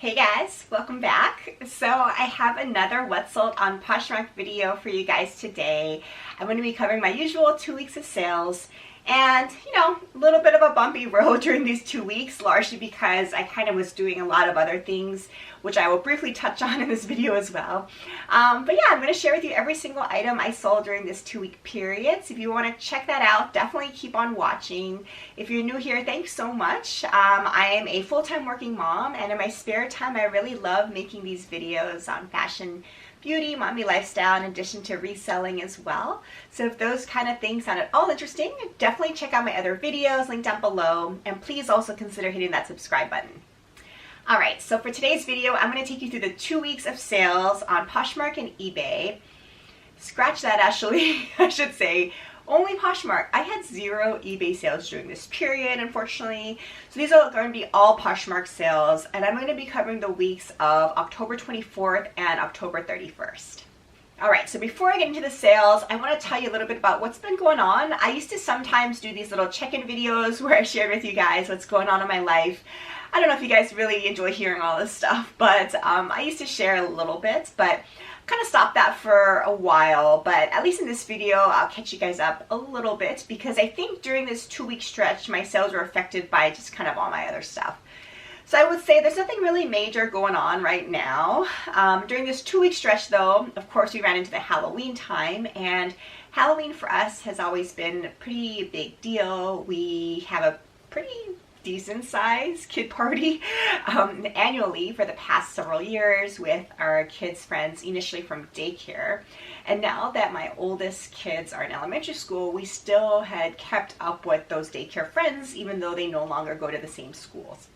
Hey guys, welcome back. So I have another What's Sold on Poshmark video for you guys today. I'm going to be covering my usual 2 weeks of sales and, a little bit of a bumpy road during these 2 weeks, largely because I kind of was doing a lot of other things, which I will briefly touch on in this video as well. But yeah, I'm going to share with you every single item I sold during this 2-week period. So if you want to check that out, definitely keep on watching. If you're new here, thanks so much. I am a full-time working mom, and in my spare time, I really love making these videos on fashion, beauty, mommy lifestyle, in addition to reselling as well. So if those kind of things sound at all interesting, definitely check out my other videos linked down below, and please also consider hitting that subscribe button. Alright, so for today's video, I'm going to take you through the 2 weeks of sales on Poshmark and eBay. Scratch that, actually, I should say. Only Poshmark. I had 0 eBay sales during this period, unfortunately. So these are going to be all Poshmark sales, and I'm going to be covering the weeks of October 24th and October 31st. Alright, so before I get into the sales, I want to tell you a little bit about what's been going on. I used to sometimes do these little check-in videos where I share with you guys what's going on in my life. I don't know if you guys really enjoy hearing all this stuff, but I used to share a little bit, but kind of stopped that for a while. But at least in this video, I'll catch you guys up a little bit, because I think during this 2-week stretch, my sales were affected by just kind of all my other stuff. So I would say there's nothing really major going on right now. During this 2-week stretch, though, of course, we ran into the Halloween time, and Halloween for us has always been a pretty big deal. We have a pretty decent sized kid party annually for the past several years with our kids' friends, initially from daycare. And now that my oldest kids are in elementary school, we still had kept up with those daycare friends, even though they no longer go to the same schools.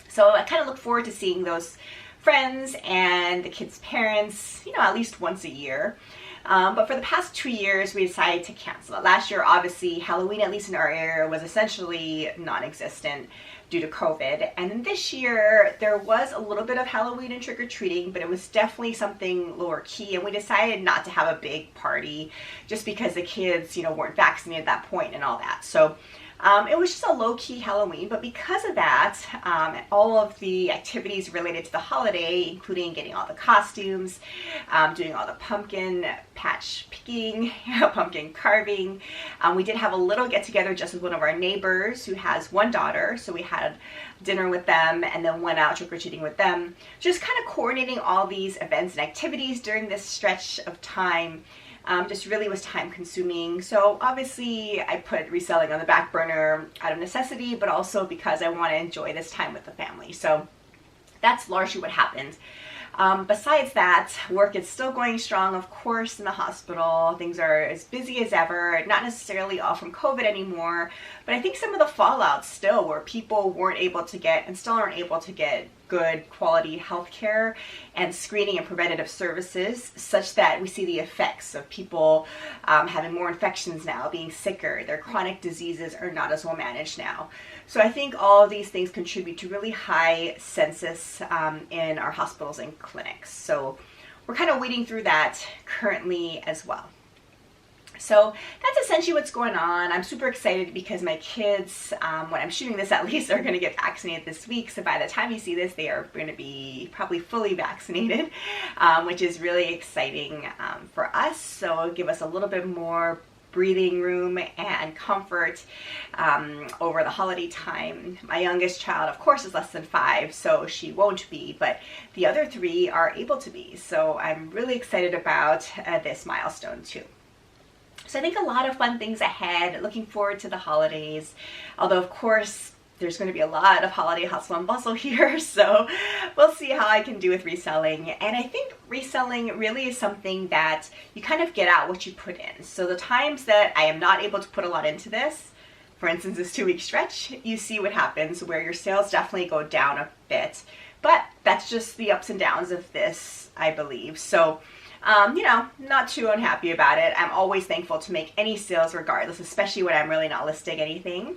So I kind of look forward to seeing those friends and the kids' parents, at least once a year. But for the past 2 years, we decided to cancel it. Last year, obviously, Halloween, at least in our area, was essentially non-existent due to COVID. And then this year, there was a little bit of Halloween and trick-or-treating, but it was definitely something lower key. And we decided not to have a big party just because the kids, weren't vaccinated at that point and all that. So it was just a low-key Halloween, but because of that, all of the activities related to the holiday, including getting all the costumes, doing all the pumpkin patch picking, pumpkin carving, we did have a little get-together just with one of our neighbors who has one daughter, so we had dinner with them and then went out trick-or-treating with them. Just kind of coordinating all these events and activities during this stretch of time just really was time consuming. So obviously I put reselling on the back burner out of necessity, but also because I want to enjoy this time with the family. So that's largely what happened. Besides that, work is still going strong, of course, in the hospital. Things are as busy as ever, not necessarily all from COVID anymore, but I think some of the fallout still, where people weren't able to get and still aren't able to get good quality healthcare and screening and preventative services, such that we see the effects of people having more infections now, being sicker. Their chronic diseases are not as well managed now. So I think all of these things contribute to really high census in our hospitals and clinics. So we're kind of wading through that currently as well. So that's essentially what's going on. I'm super excited because my kids, when I'm shooting this at least, are going to get vaccinated this week. So by the time you see this, they are going to be probably fully vaccinated, which is really exciting for us. So it'll give us a little bit more breathing room and comfort over the holiday time. My youngest child, of course, is less than 5, so she won't be, but the other 3 are able to be. So I'm really excited about this milestone too. So I think a lot of fun things ahead, looking forward to the holidays, although of course there's going to be a lot of holiday hustle and bustle here, so we'll see how I can do with reselling. And I think reselling really is something that you kind of get out what you put in. So the times that I am not able to put a lot into this, for instance this 2-week stretch, you see what happens where your sales definitely go down a bit, but that's just the ups and downs of this, I believe. So not too unhappy about it. I'm always thankful to make any sales regardless, especially when I'm really not listing anything.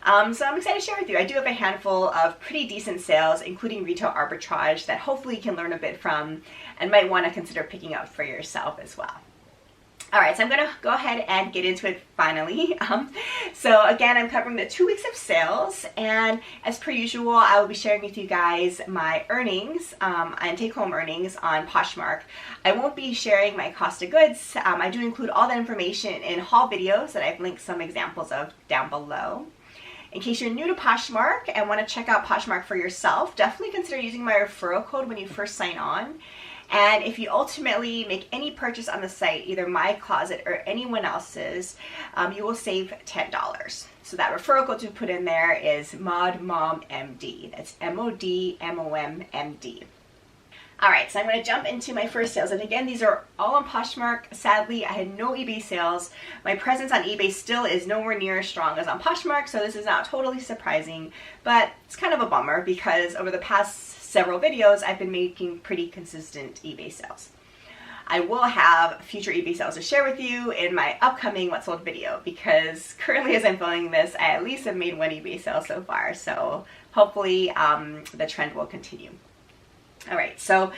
So I'm excited to share with you. I do have a handful of pretty decent sales, including retail arbitrage, that hopefully you can learn a bit from and might want to consider picking up for yourself as well. All right, so I'm gonna go ahead and get into it finally. So again, I'm covering the 2 weeks of sales, and as per usual, I will be sharing with you guys my earnings and take-home earnings on Poshmark. I won't be sharing my cost of goods. I do include all that information in haul videos that I've linked some examples of down below. In case you're new to Poshmark and want to check out Poshmark for yourself, definitely consider using my referral code when you first sign on. And if you ultimately make any purchase on the site, either my closet or anyone else's, you will save $10. So that referral code to put in there is MODMOMMD. That's MODMOMMD. All right, so I'm going to jump into my first sales. And again, these are all on Poshmark. Sadly, I had no eBay sales. My presence on eBay still is nowhere near as strong as on Poshmark, so this is not totally surprising, but it's kind of a bummer because over the past several videos, I've been making pretty consistent eBay sales. I will have future eBay sales to share with you in my upcoming What Sold video, because currently as I'm filming this, I at least have made one eBay sale so far, so hopefully the trend will continue. All right, so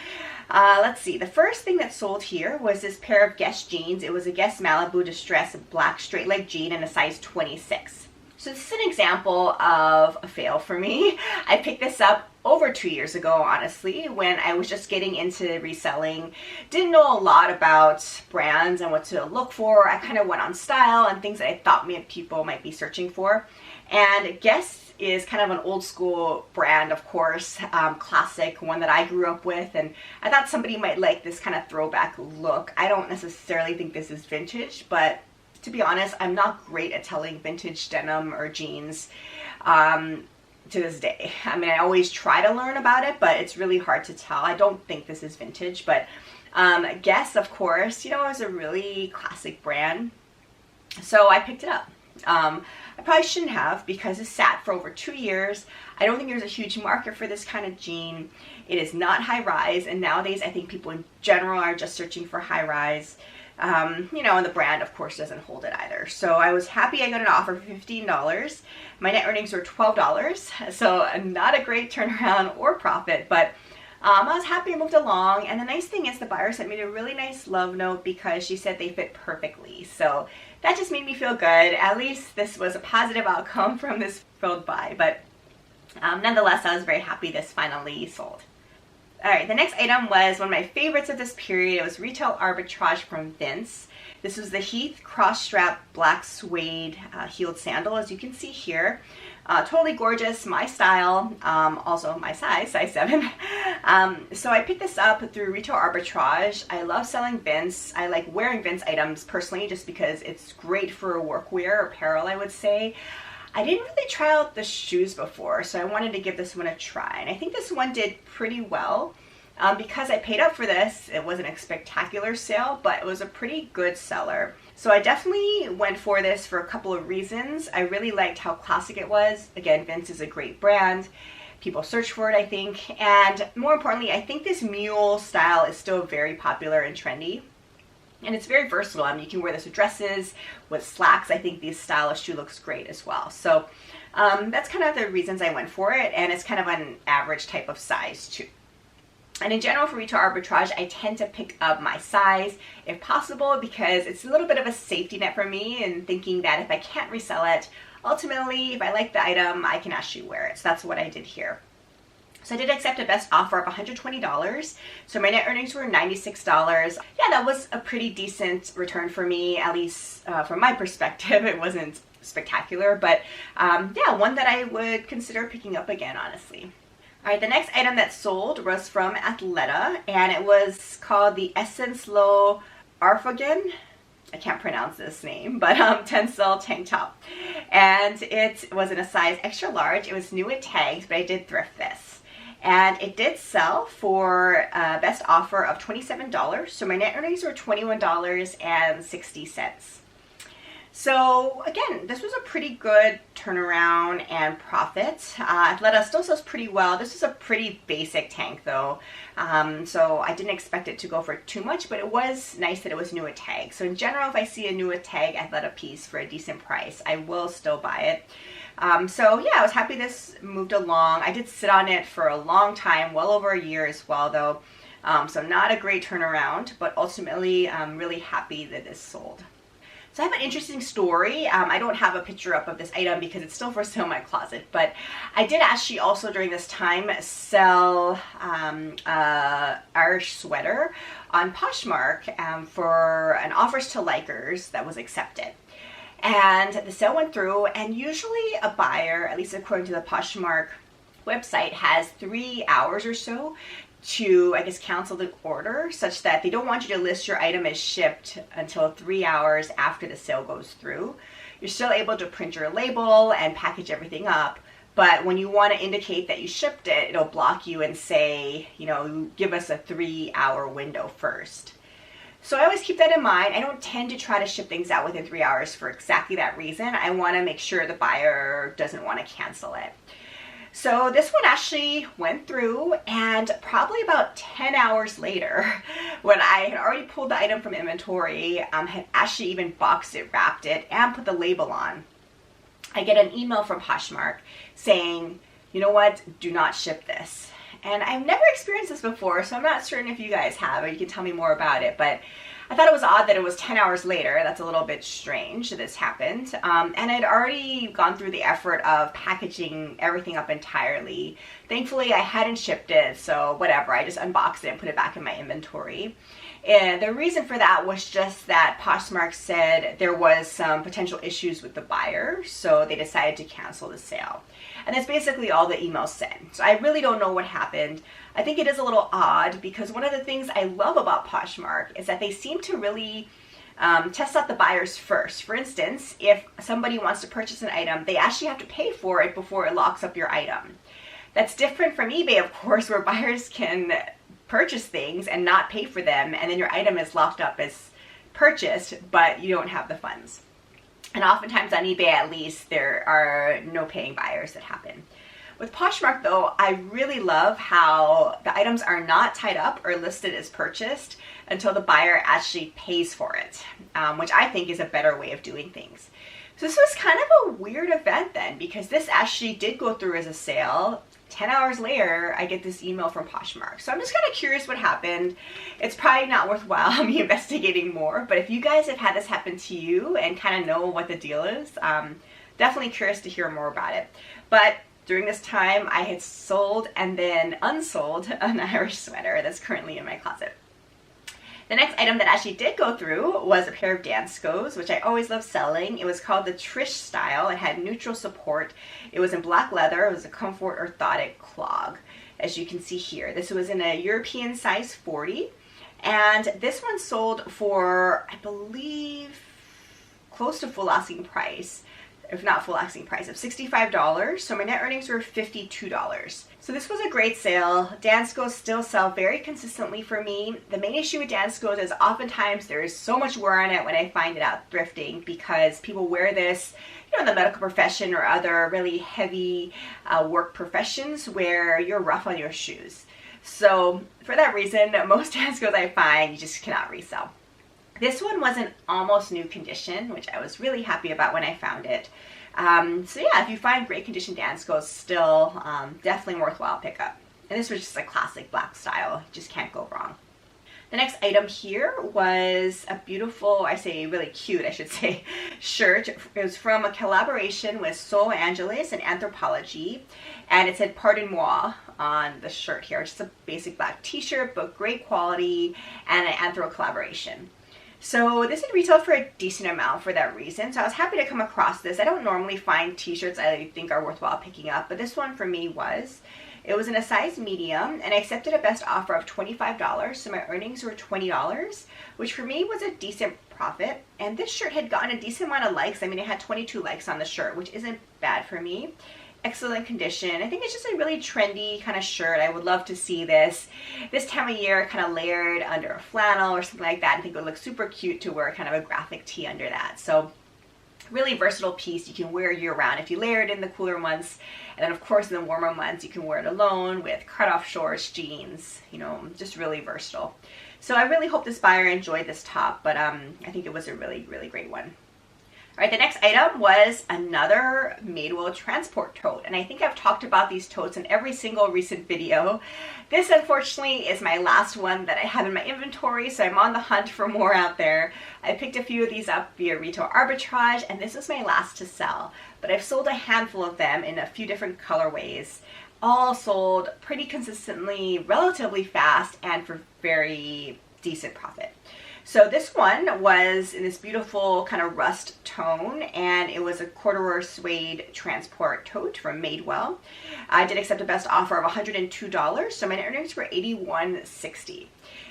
let's see. The first thing that sold here was this pair of Guess jeans. It was a Guess Malibu Distress black straight leg jean in a size 26. So this is an example of a fail for me. I picked this up over 2 years ago, honestly, when I was just getting into reselling. Didn't know a lot about brands and what to look for. I kind of went on style and things that I thought people might be searching for. And Guess is kind of an old school brand, of course, classic, one that I grew up with, and I thought somebody might like this kind of throwback look. I don't necessarily think this is vintage, but to be honest, I'm not great at telling vintage denim or jeans to this day. I mean, I always try to learn about it, but it's really hard to tell. I don't think this is vintage, but Guess, of course, you know, is a really classic brand. So I picked it up. I probably shouldn't have, because it sat for over 2 years. I don't think there's a huge market for this kind of jean. It is not high rise, and nowadays I think people in general are just searching for high rise. You know, and the brand, of course, doesn't hold it either. So I was happy I got an offer for $15. My net earnings were $12, so not a great turnaround or profit, but I was happy I moved along. And the nice thing is the buyer sent me a really nice love note because she said they fit perfectly. So that just made me feel good. At least this was a positive outcome from this failed buy, but nonetheless, I was very happy this finally sold. All right, the next item was one of my favorites of this period. It was Retail Arbitrage from Vince. This was the Heath cross-strap black suede heeled sandal, as you can see here. Totally gorgeous, my style, also my size 7. So I picked this up through Retail Arbitrage. I love selling Vince. I like wearing Vince items personally just because it's great for workwear, apparel, I would say. I didn't really try out the shoes before, so I wanted to give this one a try. And I think this one did pretty well. Because I paid up for this, it wasn't a spectacular sale, but it was a pretty good seller. So I definitely went for this for a couple of reasons. I really liked how classic it was. Again, Vince is a great brand. People search for it, I think. And more importantly, I think this mule style is still very popular and trendy. And it's very versatile. I mean, you can wear this with dresses, with slacks. I think this style of shoe looks great as well. So that's kind of the reasons I went for it. And it's kind of an average type of size too. And in general for Retail Arbitrage, I tend to pick up my size if possible because it's a little bit of a safety net for me, and thinking that if I can't resell it, ultimately, if I like the item, I can actually wear it. So that's what I did here. So I did accept a best offer of $120. So my net earnings were $96. Yeah, that was a pretty decent return for me, at least from my perspective. It wasn't spectacular, but yeah, one that I would consider picking up again, honestly. All right, the next item that sold was from Athleta, and it was called the Essence Low Arfogen. I can't pronounce this name, but Tencel tank top. And it was in a size extra large. It was new with tags, but I did thrift this. And it did sell for a best offer of $27. So my net earnings were $21.60. So again, this was a pretty good turnaround and profit. Athleta still sells pretty well. This is a pretty basic tank though. So I didn't expect it to go for too much, but it was nice that it was new at tag. So in general, if I see a new at tag Athleta piece for a decent price, I will still buy it. So yeah, I was happy this moved along. I did sit on it for a long time, well over a year as well though. So not a great turnaround, but ultimately I'm really happy that this sold. So I have an interesting story. I don't have a picture up of this item because it's still for sale in my closet, but I did actually also during this time sell Irish sweater on Poshmark for an offers to likers that was accepted. And the sale went through, and usually a buyer, at least according to the Poshmark website, has 3 hours or so to, I guess, cancel the order, such that they don't want you to list your item as shipped until 3 hours after the sale goes through. You're still able to print your label and package everything up, but when you want to indicate that you shipped it, it'll block you and say, you know, give us a 3 hour window first. So I always keep that in mind. I don't tend to try to ship things out within 3 hours for exactly that reason. I want to make sure the buyer doesn't want to cancel it. So this one actually went through, and probably about 10 hours later, when I had already pulled the item from inventory, had actually even boxed it, wrapped it, and put the label on, I get an email from Poshmark saying, you know what, do not ship this. And I've never experienced this before, so I'm not certain if you guys have, or you can tell me more about it, but I thought it was odd that it was 10 hours later. That's a little bit strange that this happened. And I'd already gone through the effort of packaging everything up entirely. Thankfully, I hadn't shipped it, so whatever. I just unboxed it and put it back in my inventory. And the reason for that was just that Poshmark said there was some potential issues with the buyer, so they decided to cancel the sale. And that's basically all the email said. So I really don't know what happened. I think it is a little odd because one of the things I love about Poshmark is that they seem to really test out the buyers first. For instance, if somebody wants to purchase an item, they actually have to pay for it before it locks up your item. That's different from eBay, of course, where buyers can purchase things and not pay for them, and then your item is locked up as purchased, but you don't have the funds. And oftentimes on eBay, at least, there are no paying buyers that happen. With Poshmark, though, I really love how the items are not tied up or listed as purchased until the buyer actually pays for it, which I think is a better way of doing things. So this was kind of a weird event then, because this actually did go through as a sale. 10 hours later, I get this email from Poshmark. So I'm just kind of curious what happened. It's probably not worthwhile me investigating more, but if you guys have had this happen to you and kind of know what the deal is, definitely curious to hear more about it. But during this time, I had sold and then unsold an Irish sweater that's currently in my closet. The next item that actually did go through was a pair of Danskos, which I always love selling. It was called the Trish style. It had neutral support. It was in black leather. It was a comfort orthotic clog, as you can see here. This was in a European size 40. And this one sold for, I believe, close to full asking price, if not full asking price, of $65. So my net earnings were $52. So this was a great sale. Danskos still sell very consistently for me. The main issue with Danskos is oftentimes there is so much wear on it when I find it out thrifting, because people wear this, you know, in the medical profession or other really heavy work professions where you're rough on your shoes. So for that reason, most Danskos I find you just cannot resell. This one was in almost new condition, which I was really happy about when I found it. So yeah, if you find great condition Danskos, still definitely worthwhile pickup. And this was just a classic black style. You just can't go wrong. The next item here was a beautiful, I say really cute, I should say, shirt. It was from a collaboration with Soul Angeles and Anthropology, and it said Pardon Moi on the shirt here. Just a basic black t-shirt, but great quality, and an Anthro collaboration. So this had retailed for a decent amount for that reason, so I was happy to come across this. I don't normally find t-shirts I think are worthwhile picking up, but this one for me was. It was in a size medium, and I accepted a best offer of $25, so my earnings were $20, which for me was a decent profit. And this shirt had gotten a decent amount of likes. I mean, it had 22 likes on the shirt, which isn't bad for me. Excellent condition. I think it's just a really trendy kind of shirt. I would love to see this time of year kind of layered under a flannel or something like that. I think it would look super cute to wear kind of a graphic tee under that. So really versatile piece. You can wear year round if you layer it in the cooler months, and then of course in the warmer months you can wear it alone with cut-off shorts, jeans, you know, just really versatile. So I really hope this buyer enjoyed this top, but I think it was a really, really great one. All right, the next item was another Madewell transport tote, and I think I've talked about these totes in every single recent video. This, unfortunately, is my last one that I have in my inventory, so I'm on the hunt for more out there. I picked a few of these up via retail arbitrage, and this is my last to sell, but I've sold a handful of them in a few different colorways, all sold pretty consistently, relatively fast, and for very decent profit. So this one was in this beautiful kind of rust tone, and it was a corduroy suede transport tote from Madewell. I did accept a best offer of $102, so my net earnings were $81.60.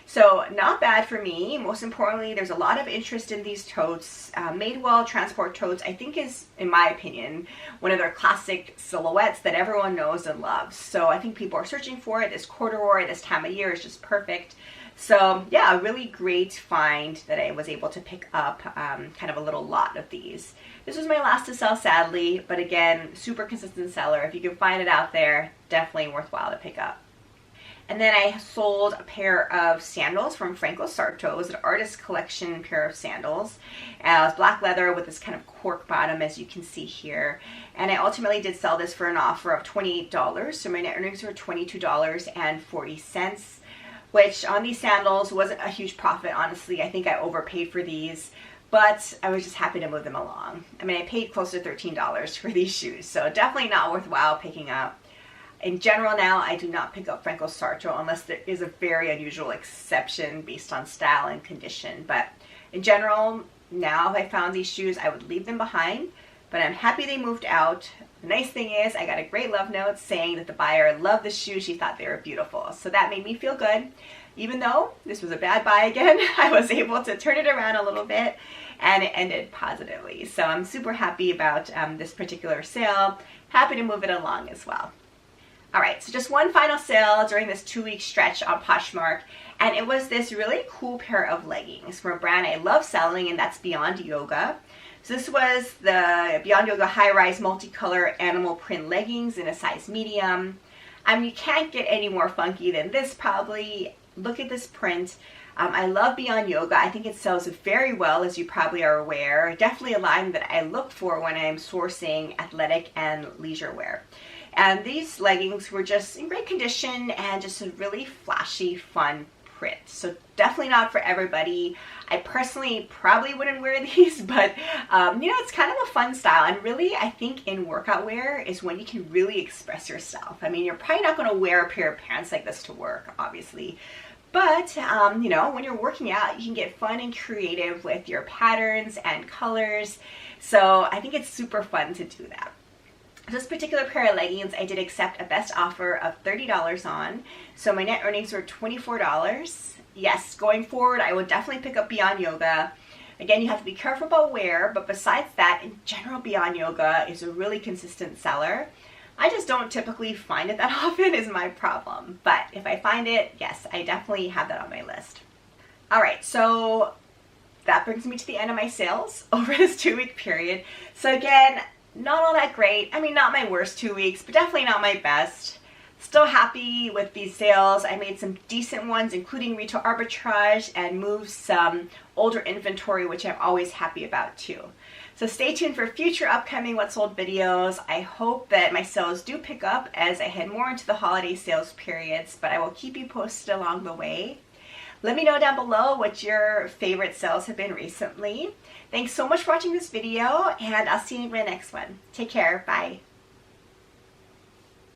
So not bad for me. Most importantly, there's a lot of interest in these totes. Madewell transport totes, I think, is, in my opinion, one of their classic silhouettes that everyone knows and loves. So I think people are searching for it. This corduroy this time of year is just perfect. So yeah, a really great find that I was able to pick up, kind of a little lot of these. This was my last to sell, sadly, but again, super consistent seller. If you can find it out there, definitely worthwhile to pick up. And then I sold a pair of sandals from Franco Sarto. It was an artist collection pair of sandals. It was black leather with this kind of cork bottom, as you can see here. And I ultimately did sell this for an offer of $28. So my net earnings were $22.40. Which on these sandals wasn't a huge profit, honestly. I think I overpaid for these, but I was just happy to move them along. I mean, I paid close to $13 for these shoes, so definitely not worthwhile picking up. In general now, I do not pick up Franco Sarto unless there is a very unusual exception based on style and condition. But in general, now if I found these shoes, I would leave them behind, but I'm happy they moved out. The nice thing is I got a great love note saying that the buyer loved the shoes. She thought they were beautiful. So that made me feel good. Even though this was a bad buy again, I was able to turn it around a little bit and it ended positively. So I'm super happy about this particular sale. Happy to move it along as well. All right, so just one final sale during this 2-week stretch on Poshmark, and it was this really cool pair of leggings from a brand I love selling, and that's Beyond Yoga. So this was the Beyond Yoga high-rise multicolor animal print leggings in a size medium. I mean, you can't get any more funky than this probably. Look at this print. I love Beyond Yoga. I think it sells very well, as you probably are aware. Definitely a line that I look for when I'm sourcing athletic and leisure wear. And these leggings were just in great condition and just a really flashy, fun print. So definitely not for everybody. I personally probably wouldn't wear these, but you know, it's kind of a fun style. And really, I think in workout wear is when you can really express yourself. I mean, you're probably not going to wear a pair of pants like this to work, obviously. But, you know, when you're working out, you can get fun and creative with your patterns and colors. So I think it's super fun to do that. This particular pair of leggings, I did accept a best offer of $30 on. So my net earnings were $24. Yes, going forward, I will definitely pick up Beyond Yoga. Again, you have to be careful about wear, but besides that, in general, Beyond Yoga is a really consistent seller. I just don't typically find it that often is my problem. But if I find it, yes, I definitely have that on my list. All right, so that brings me to the end of my sales over this 2-week period. So again, not all that great. I mean, not my worst 2 weeks, but definitely not my best. Still happy with these sales. I made some decent ones, including retail arbitrage, and moved some older inventory, which I'm always happy about too. So stay tuned for future upcoming What Sold videos. I hope that my sales do pick up as I head more into the holiday sales periods, but I will keep you posted along the way. Let me know down below what your favorite sales have been recently. Thanks so much for watching this video, and I'll see you in my next one. Take care. Bye.